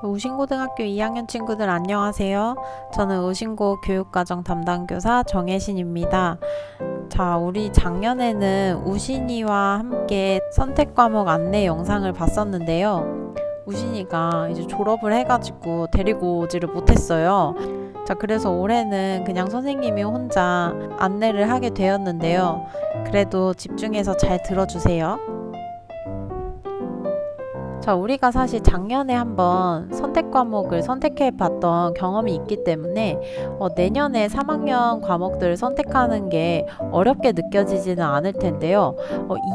우신고등학교 2학년 친구들 안녕하세요. 저는 우신고 교육과정 담당교사 정혜신입니다. 자, 우리 작년에는 우신이와 함께 선택과목 안내 영상을 봤었는데요. 우신이가 이제 졸업을 해가지고 데리고 오지를 못했어요. 자, 그래서 올해는 그냥 선생님이 혼자 안내를 하게 되었는데요. 그래도 집중해서 잘 들어주세요. 자, 우리가 사실 작년에 한번 선택 과목을 선택해 봤던 경험이 있기 때문에 내년에 3학년 과목들을 선택하는 게 어렵게 느껴지지는 않을 텐데요.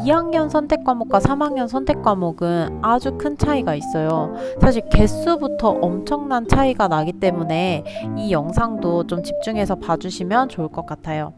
2학년 선택 과목과 3학년 선택 과목은 아주 큰 차이가 있어요. 사실 개수부터 엄청난 차이가 나기 때문에 이 영상도 좀 집중해서 봐주시면 좋을 것 같아요.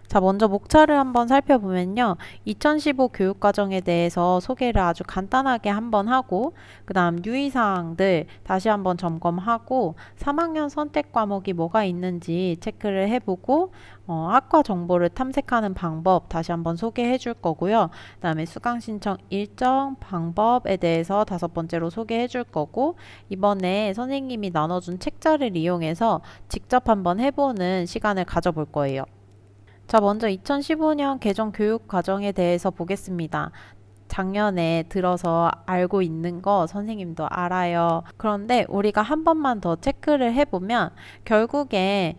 자, 먼저 목차를 한번 살펴보면요. 2015 교육과정에 대해서 소개를 아주 간단하게 한번 하고, 그 다음 유의사항들 다시 한번 점검하고, 3학년 선택 과목이 뭐가 있는지 체크를 해보고, 학과 정보를 탐색하는 방법 다시 한번 소개해 줄 거고요. 그 다음에 수강 신청 일정, 방법에 대해서 5번째로 소개해 줄 거고, 이번에 선생님이 나눠준 책자를 이용해서 직접 한번 해보는 시간을 가져볼 거예요. 자, 먼저 2015년 개정 교육 과정에 대해서 보겠습니다. 작년에 들어서 알고 있는 거 선생님도 알아요. 그런데 우리가 한 번만 더 체크를 해보면 결국에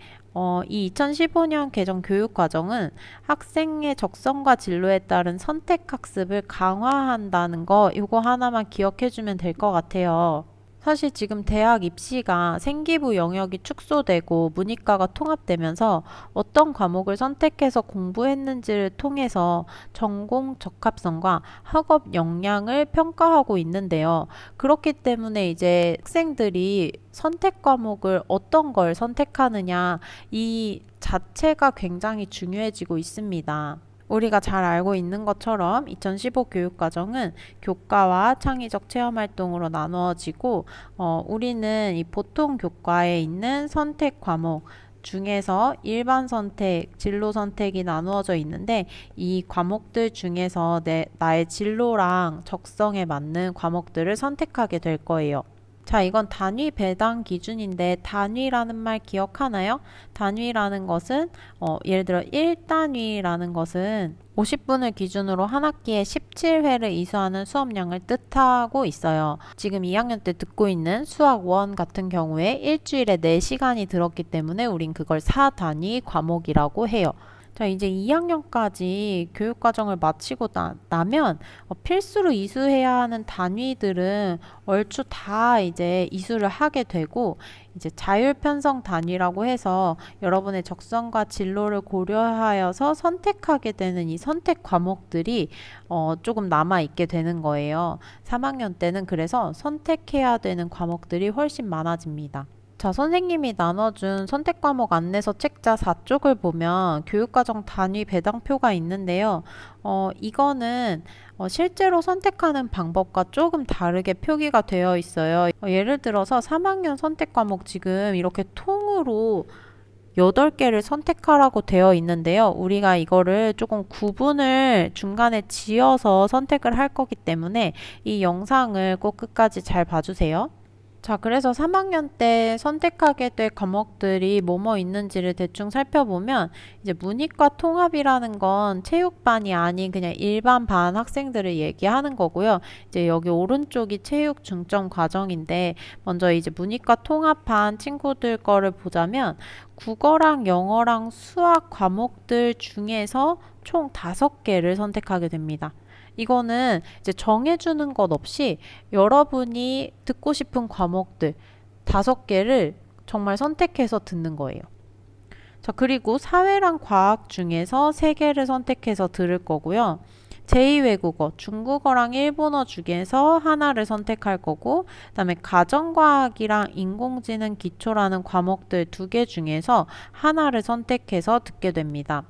이 2015년 개정 교육 과정은 학생의 적성과 진로에 따른 선택 학습을 강화한다는 거 이거 하나만 기억해주면 될 것 같아요. 사실 지금 대학 입시가 생기부 영역이 축소되고 문이과가 통합되면서 어떤 과목을 선택해서 공부했는지를 통해서 전공 적합성과 학업 역량을 평가하고 있는데요. 그렇기 때문에 이제 학생들이 선택 과목을 어떤 걸 선택하느냐 이 자체가 굉장히 중요해지고 있습니다. 우리가 잘 알고 있는 것처럼 2015 교육과정은 교과와 창의적 체험활동으로 나누어지고 우리는 이 보통 교과에 있는 선택 과목 중에서 일반 선택, 진로 선택이 나누어져 있는데 이 과목들 중에서 나의 진로랑 적성에 맞는 과목들을 선택하게 될 거예요. 자, 이건 단위 배당 기준인데 단위라는 말 기억하나요? 단위라는 것은 예를 들어 1단위라는 것은 50분을 기준으로 한 학기에 17회를 이수하는 수업량을 뜻하고 있어요. 지금 2학년 때 듣고 있는 수학 1 같은 경우에 일주일에 4시간이 들었기 때문에 우린 그걸 4단위 과목이라고 해요. 자, 이제 2학년까지 교육과정을 마치고 나면 필수로 이수해야 하는 단위들은 얼추 다 이제 이수를 하게 되고 이제 자율편성 단위라고 해서 여러분의 적성과 진로를 고려하여서 선택하게 되는 이 선택 과목들이 조금 남아 있게 되는 거예요. 3학년 때는 그래서 선택해야 되는 과목들이 훨씬 많아집니다. 자, 선생님이 나눠준 선택과목 안내서 책자 4쪽을 보면 교육과정 단위 배당표가 있는데요. 이거는 실제로 선택하는 방법과 조금 다르게 표기가 되어 있어요. 예를 들어서 3학년 선택과목 지금 이렇게 통으로 8개를 선택하라고 되어 있는데요. 우리가 이거를 조금 구분을 중간에 지어서 선택을 할 거기 때문에 이 영상을 꼭 끝까지 잘 봐주세요. 자, 그래서 3학년 때 선택하게 될 과목들이 뭐뭐 있는지를 대충 살펴보면 이제 문이과 통합이라는 건 체육반이 아닌 그냥 일반 반 학생들을 얘기하는 거고요. 이제 여기 오른쪽이 체육 중점 과정인데 먼저 이제 문이과 통합반 친구들 거를 보자면 국어랑 영어랑 수학 과목들 중에서 총 5개를 선택하게 됩니다. 이거는 이제 정해주는 것 없이 여러분이 듣고 싶은 과목들 5개를 정말 선택해서 듣는 거예요. 자, 그리고 사회랑 과학 중에서 3개를 선택해서 들을 거고요. 제2외국어, 중국어랑 일본어 중에서 하나를 선택할 거고, 그 다음에 가정과학이랑 인공지능 기초라는 과목들 2개 중에서 하나를 선택해서 듣게 됩니다.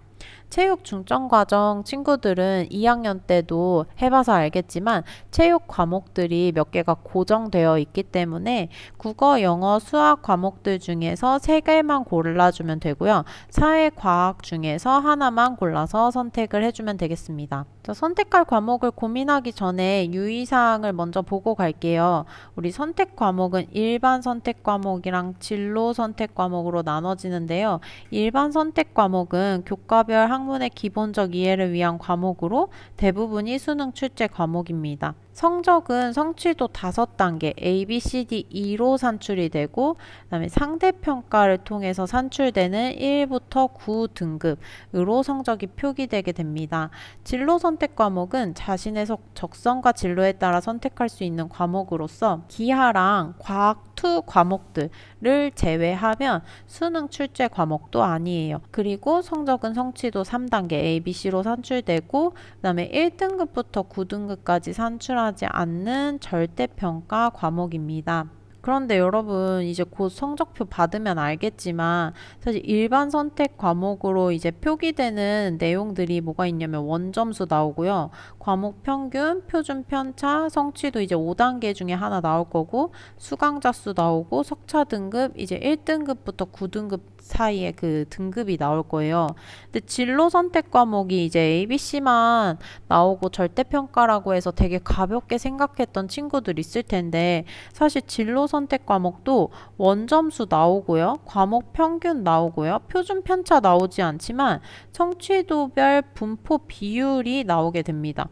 체육 중점 과정 친구들은 2학년 때도 해봐서 알겠지만 체육 과목들이 몇 개가 고정되어 있기 때문에 국어, 영어, 수학 과목들 중에서 3개만 골라주면 되고요. 사회, 과학 중에서 하나만 골라서 선택을 해주면 되겠습니다. 자, 선택할 과목을 고민하기 전에 유의사항을 먼저 보고 갈게요. 우리 선택 과목은 일반 선택 과목이랑 진로 선택 과목으로 나눠지는데요. 일반 선택 과목은 교과별 학문의 기본적 이해를 위한 과목으로 대부분이 수능 출제 과목입니다. 성적은 성취도 5단계 A, B, C, D, E로 산출이 되고 그다음에 상대평가를 통해서 산출되는 1부터 9 등급으로 성적이 표기되게 됩니다. 진로 선택 과목은 자신의 적성과 진로에 따라 선택할 수 있는 과목으로서 기하랑 과학 2 과목들을 제외하면 수능 출제 과목도 아니에요. 그리고 성적은 성취도 3단계 A, B, C로 산출되고 그 다음에 1등급부터 9등급까지 산출하지 않는 절대평가 과목입니다. 그런데 여러분 이제 곧 성적표 받으면 알겠지만 사실 일반 선택 과목으로 이제 표기되는 내용들이 뭐가 있냐면 원점수 나오고요. 과목 평균, 표준 편차, 성취도 이제 5단계 중에 하나 나올 거고 수강자 수 나오고 석차 등급 이제 1등급부터 9등급 사이에 그 등급이 나올 거예요. 근데 진로 선택 과목이 이제 ABC만 나오고 절대평가라고 해서 되게 가볍게 생각했던 친구들 있을 텐데 사실 진로 선택 과목도 원점수 나오고요. 과목 평균 나오고요. 표준 편차 나오지 않지만 성취도별 분포 비율이 나오게 됩니다.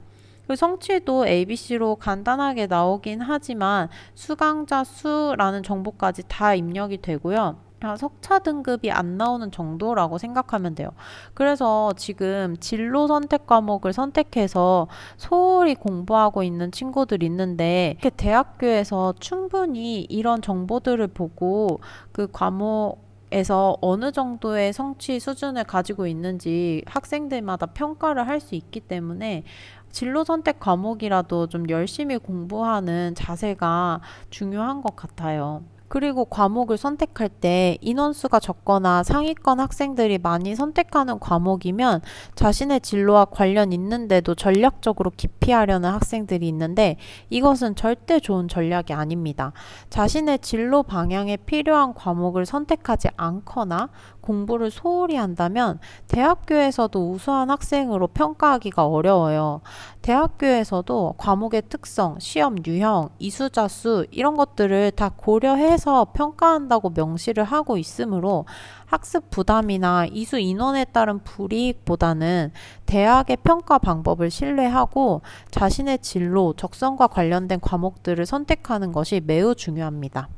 그 성취도 ABC로 간단하게 나오긴 하지만 수강자 수라는 정보까지 다 입력이 되고요. 석차 등급이 안 나오는 정도라고 생각하면 돼요. 그래서 지금 진로 선택 과목을 선택해서 소홀히 공부하고 있는 친구들 있는데 이렇게 대학교에서 충분히 이런 정보들을 보고 그 과목에서 어느 정도의 성취 수준을 가지고 있는지 학생들마다 평가를 할 수 있기 때문에 진로 선택 과목이라도 좀 열심히 공부하는 자세가 중요한 것 같아요. 그리고 과목을 선택할 때 인원수가 적거나 상위권 학생들이 많이 선택하는 과목이면 자신의 진로와 관련 있는데도 전략적으로 기피하려는 학생들이 있는데 이것은 절대 좋은 전략이 아닙니다. 자신의 진로 방향에 필요한 과목을 선택하지 않거나 공부를 소홀히 한다면 대학교에서도 우수한 학생으로 평가하기가 어려워요. 대학교에서도 과목의 특성, 시험 유형, 이수자 수 이런 것들을 다 고려해서 평가한다고 명시를 하고 있으므로 학습 부담이나 이수 인원에 따른 불이익보다는 대학의 평가 방법을 신뢰하고 자신의 진로, 적성과 관련된 과목들을 선택하는 것이 매우 중요합니다.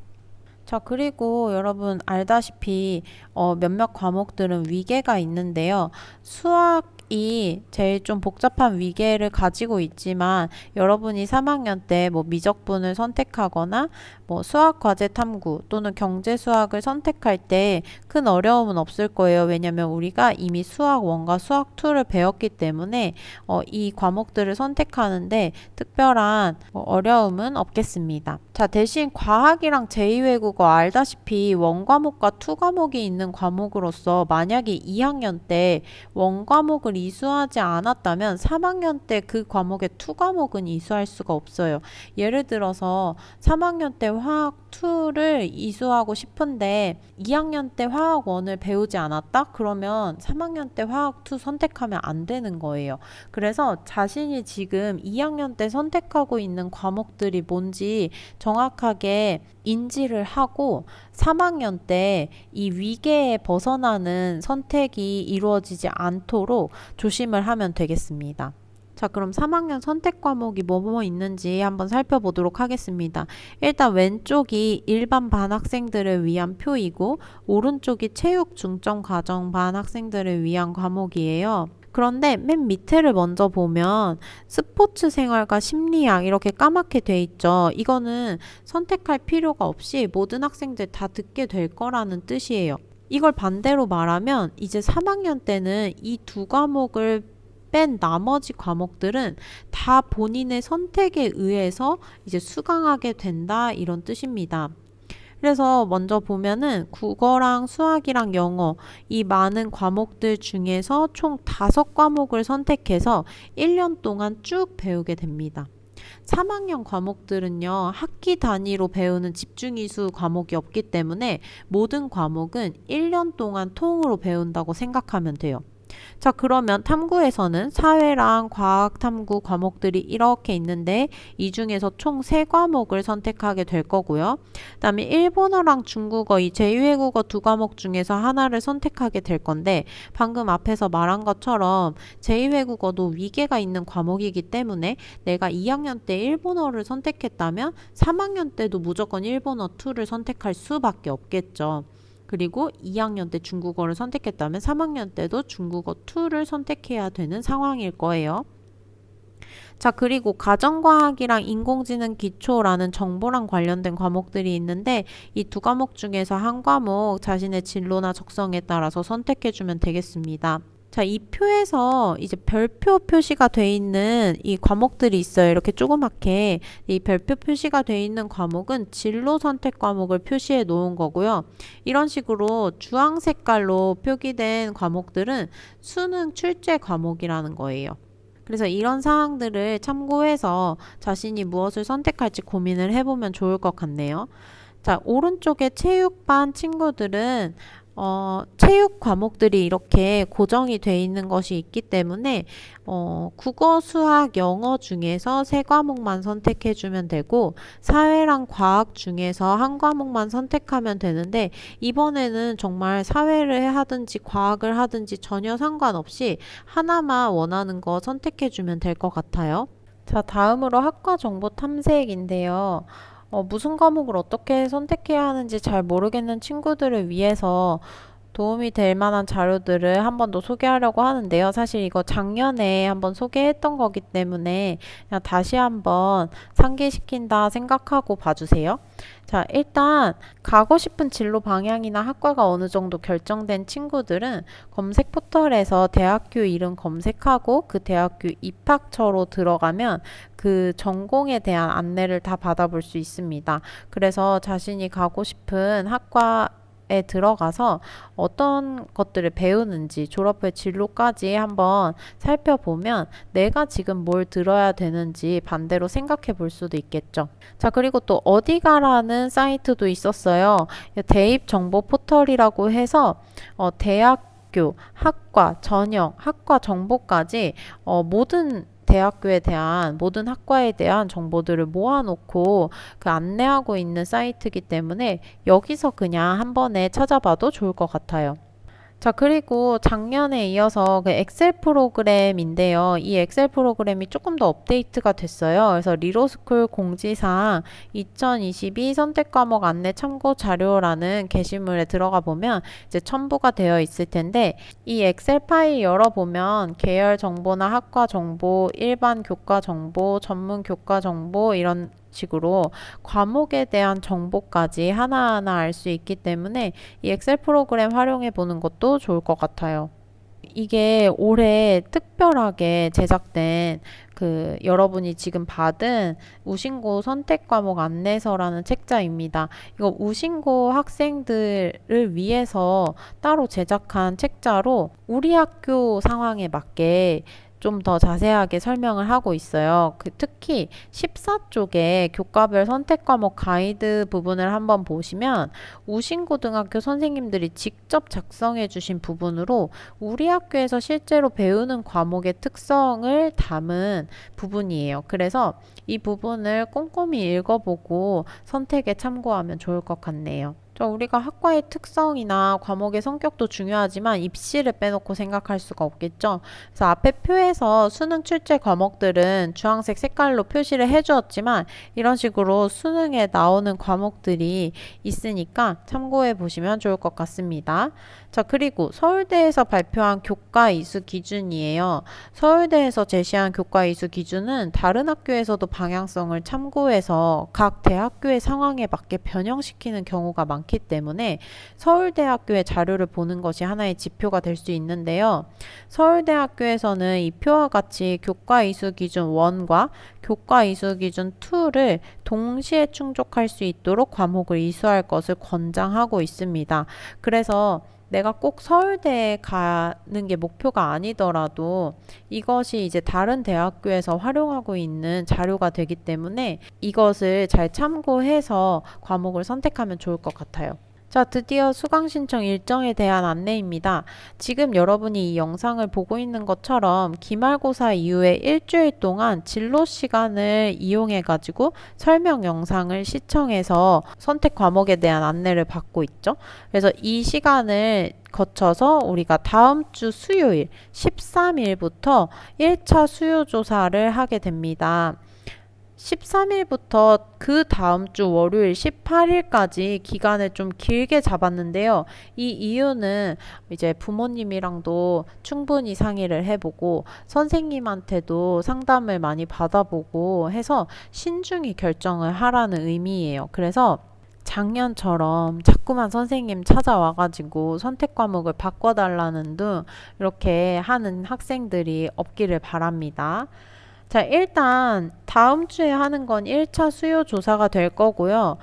자, 그리고 여러분 알다시피 몇몇 과목들은 위계가 있는데요. 수학이 제일 좀 복잡한 위계를 가지고 있지만 여러분이 3학년 때 뭐 미적분을 선택하거나 뭐 수학 과제 탐구 또는 경제 수학을 선택할 때 큰 어려움은 없을 거예요. 왜냐면 우리가 이미 수학 1과 수학 2를 배웠기 때문에 이 과목들을 선택하는데 특별한 어려움은 없겠습니다. 자, 대신 과학이랑 제2외국어 알다시피 원과목과 2과목이 있는 과목으로서 만약에 2학년 때 원과목을 이수하지 않았다면 3학년 때 그 과목의 2과목은 이수할 수가 없어요. 예를 들어서 3학년 때 화학 2를 이수하고 싶은데 2학년 때 화학 1을 배우지 않았다? 그러면 3학년 때 화학 2 선택하면 안 되는 거예요. 그래서 자신이 지금 2학년 때 선택하고 있는 과목들이 뭔지 정확하게 인지를 하고 3학년 때 이 위계에 벗어나는 선택이 이루어지지 않도록 조심을 하면 되겠습니다. 자, 그럼 3학년 선택 과목이 뭐뭐 있는지 한번 살펴보도록 하겠습니다. 일단 왼쪽이 일반 반 학생들을 위한 표이고 오른쪽이 체육 중점 과정 반 학생들을 위한 과목이에요. 그런데 맨 밑에를 먼저 보면 스포츠 생활과 심리학 이렇게 까맣게 돼 있죠. 이거는 선택할 필요가 없이 모든 학생들 다 듣게 될 거라는 뜻이에요. 이걸 반대로 말하면 이제 3학년 때는 이 두 과목을 뺀 나머지 과목들은 다 본인의 선택에 의해서 이제 수강하게 된다 이런 뜻입니다. 그래서 먼저 보면은 국어랑 수학이랑 영어 이 많은 과목들 중에서 총 5과목을 선택해서 1년 동안 쭉 배우게 됩니다. 3학년 과목들은요, 학기 단위로 배우는 집중이수 과목이 없기 때문에 모든 과목은 1년 동안 통으로 배운다고 생각하면 돼요. 자, 그러면 탐구에서는 사회랑 과학 탐구 과목들이 이렇게 있는데 이 중에서 총 3과목을 선택하게 될 거고요. 그다음에 일본어랑 중국어 이 제2외국어 2과목 중에서 하나를 선택하게 될 건데 방금 앞에서 말한 것처럼 제2외국어도 위계가 있는 과목이기 때문에 내가 2학년 때 일본어를 선택했다면 3학년 때도 무조건 일본어 2를 선택할 수밖에 없겠죠. 그리고 2학년 때 중국어를 선택했다면 3학년 때도 중국어 2를 선택해야 되는 상황일 거예요. 자, 그리고 가정과학이랑 인공지능 기초라는 정보랑 관련된 과목들이 있는데 이 2과목 중에서 한 과목 자신의 진로나 적성에 따라서 선택해주면 되겠습니다. 자, 이 표에서 이제 별표 표시가 돼 있는 이 과목들이 있어요. 이렇게 조그맣게 이 별표 표시가 돼 있는 과목은 진로 선택 과목을 표시해 놓은 거고요. 이런 식으로 주황 색깔로 표기된 과목들은 수능 출제 과목이라는 거예요. 그래서 이런 사항들을 참고해서 자신이 무엇을 선택할지 고민을 해보면 좋을 것 같네요. 자, 오른쪽에 체육반 친구들은 체육 과목들이 이렇게 고정이 돼 있는 것이 있기 때문에 국어, 수학, 영어 중에서 3과목만 선택해주면 되고 사회랑 과학 중에서 한 과목만 선택하면 되는데 이번에는 정말 사회를 하든지 과학을 하든지 전혀 상관없이 하나만 원하는 거 선택해주면 될 것 같아요. 자, 다음으로 학과 정보 탐색인데요. 무슨 과목을 어떻게 선택해야 하는지 잘 모르겠는 친구들을 위해서 도움이 될 만한 자료들을 한 번 더 소개하려고 하는데요. 사실 이거 작년에 한번 소개했던 거기 때문에 그냥 다시 한번 상기시킨다 생각하고 봐주세요. 자, 일단 가고 싶은 진로 방향이나 학과가 어느 정도 결정된 친구들은 검색 포털에서 대학교 이름 검색하고 그 대학교 입학처로 들어가면 그 전공에 대한 안내를 다 받아볼 수 있습니다. 그래서 자신이 가고 싶은 학과에 들어가서 어떤 것들을 배우는지 졸업 후에 진로까지 한번 살펴보면 내가 지금 뭘 들어야 되는지 반대로 생각해 볼 수도 있겠죠. 자, 그리고 또 어디가라는 사이트도 있었어요. 대입 정보 포털이라고 해서 대학교, 학과, 전형, 학과 정보까지 모든 대학교에 대한 모든 학과에 대한 정보들을 모아놓고 그 안내하고 있는 사이트이기 때문에 여기서 그냥 한 번에 찾아봐도 좋을 것 같아요. 자, 그리고 작년에 이어서 그 엑셀 프로그램인데요. 이 엑셀 프로그램이 조금 더 업데이트가 됐어요. 그래서 리로스쿨 공지사항 2022 선택 과목 안내 참고 자료라는 게시물에 들어가 보면 이제 첨부가 되어 있을 텐데 이 엑셀 파일 열어보면 계열 정보나 학과 정보, 일반 교과 정보, 전문 교과 정보 이런 식으로 과목에 대한 정보까지 하나하나 알 수 있기 때문에 이 엑셀 프로그램 활용해 보는 것도 좋을 것 같아요. 이게 올해 특별하게 제작된 그 여러분이 지금 받은 우신고 선택 과목 안내서라는 책자입니다. 이거 우신고 학생들을 위해서 따로 제작한 책자로 우리 학교 상황에 맞게 좀 더 자세하게 설명을 하고 있어요. 특히 14쪽에 교과별 선택 과목 가이드 부분을 한번 보시면 우신고등학교 선생님들이 직접 작성해 주신 부분으로 우리 학교에서 실제로 배우는 과목의 특성을 담은 부분이에요. 그래서 이 부분을 꼼꼼히 읽어보고 선택에 참고하면 좋을 것 같네요. 우리가 학과의 특성이나 과목의 성격도 중요하지만 입시를 빼놓고 생각할 수가 없겠죠. 그래서 앞에 표에서 수능 출제 과목들은 주황색 색깔로 표시를 해주었지만 이런 식으로 수능에 나오는 과목들이 있으니까 참고해 보시면 좋을 것 같습니다. 자, 그리고 서울대에서 발표한 교과 이수 기준이에요. 서울대에서 제시한 교과 이수 기준은 다른 학교에서도 방향성을 참고해서 각 대학교의 상황에 맞게 변형시키는 경우가 많기 않기 때문에 서울대학교의 자료를 보는 것이 하나의 지표가 될 수 있는데요. 서울대학교에서는 이 표와 같이 교과 이수 기준 1과 교과 이수 기준 2를 동시에 충족할 수 있도록 과목을 이수할 것을 권장하고 있습니다. 그래서 내가 꼭 서울대에 가는 게 목표가 아니더라도 이것이 이제 다른 대학교에서 활용하고 있는 자료가 되기 때문에 이것을 잘 참고해서 과목을 선택하면 좋을 것 같아요. 자, 드디어 수강 신청 일정에 대한 안내입니다. 지금 여러분이 이 영상을 보고 있는 것처럼 기말고사 이후에 일주일 동안 진로 시간을 이용해 가지고 설명 영상을 시청해서 선택 과목에 대한 안내를 받고 있죠. 그래서 이 시간을 거쳐서 우리가 다음 주 수요일 13일부터 1차 수요 조사를 하게 됩니다. 13일부터 그 다음 주 월요일 18일까지 기간을 좀 길게 잡았는데요. 이 이유는 이제 부모님이랑도 충분히 상의를 해보고 선생님한테도 상담을 많이 받아보고 해서 신중히 결정을 하라는 의미예요. 그래서 작년처럼 자꾸만 선생님 찾아와가지고 선택 과목을 바꿔달라는 등 이렇게 하는 학생들이 없기를 바랍니다. 자, 일단 다음 주에 하는 건 1차 수요 조사가 될 거고요.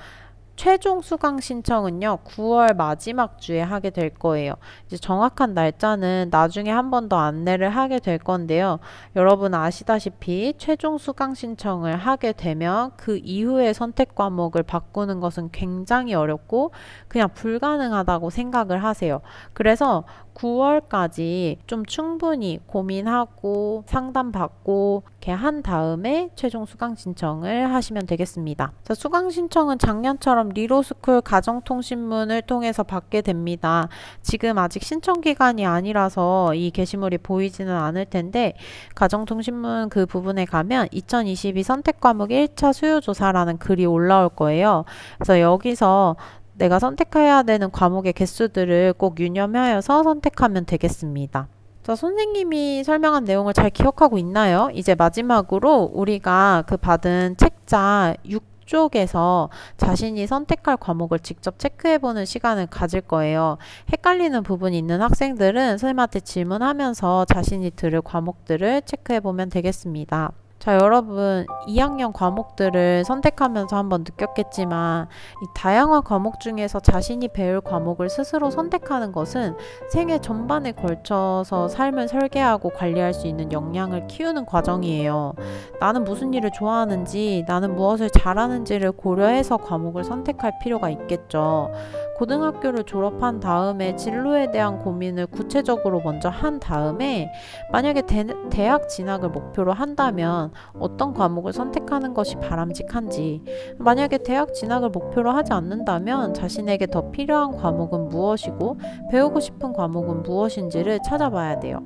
최종 수강 신청은요, 9월 마지막 주에 하게 될 거예요. 이제 정확한 날짜는 나중에 한 번 더 안내를 하게 될 건데요. 여러분 아시다시피 최종 수강 신청을 하게 되면 그 이후에 선택 과목을 바꾸는 것은 굉장히 어렵고 그냥 불가능하다고 생각을 하세요. 그래서 9월까지 좀 충분히 고민하고 상담받고 이렇게 한 다음에 최종 수강 신청을 하시면 되겠습니다. 자, 수강 신청은 작년처럼 리로스쿨 가정통신문을 통해서 받게 됩니다. 지금 아직 신청 기간이 아니라서 이 게시물이 보이지는 않을 텐데 가정통신문 그 부분에 가면 2022 선택 과목 1차 수요조사라는 글이 올라올 거예요. 그래서 여기서 내가 선택해야 되는 과목의 개수들을 꼭 유념하여서 선택하면 되겠습니다. 자, 선생님이 설명한 내용을 잘 기억하고 있나요? 이제 마지막으로 우리가 그 받은 책자 6쪽에서 자신이 선택할 과목을 직접 체크해보는 시간을 가질 거예요. 헷갈리는 부분이 있는 학생들은 선생님한테 질문하면서 자신이 들을 과목들을 체크해보면 되겠습니다. 자, 여러분 2학년 과목들을 선택하면서 한번 느꼈겠지만 이 다양한 과목 중에서 자신이 배울 과목을 스스로 선택하는 것은 생애 전반에 걸쳐서 삶을 설계하고 관리할 수 있는 역량을 키우는 과정이에요. 나는 무슨 일을 좋아하는지, 나는 무엇을 잘하는지를 고려해서 과목을 선택할 필요가 있겠죠. 고등학교를 졸업한 다음에 진로에 대한 고민을 구체적으로 먼저 한 다음에 만약에 대학 진학을 목표로 한다면 어떤 과목을 선택하는 것이 바람직한지, 만약에 대학 진학을 목표로 하지 않는다면 자신에게 더 필요한 과목은 무엇이고 배우고 싶은 과목은 무엇인지를 찾아봐야 돼요.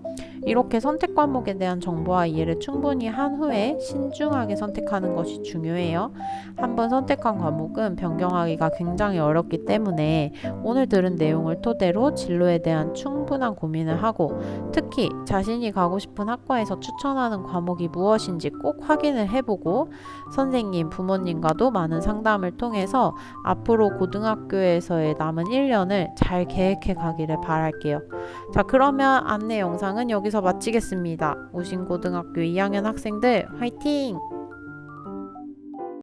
이렇게 선택 과목에 대한 정보와 이해를 충분히 한 후에 신중하게 선택하는 것이 중요해요. 한번 선택한 과목은 변경하기가 굉장히 어렵기 때문에 오늘 들은 내용을 토대로 진로에 대한 충분한 고민을 하고 특히 자신이 가고 싶은 학과에서 추천하는 과목이 무엇인지 꼭 확인을 해보고 선생님, 부모님과도 많은 상담을 통해서 앞으로 고등학교에서의 남은 1년을 잘 계획해 가기를 바랄게요. 자, 그러면 안내 영상은 여기서 마치겠습니다. 우신고등학교 2학년 학생들 화이팅!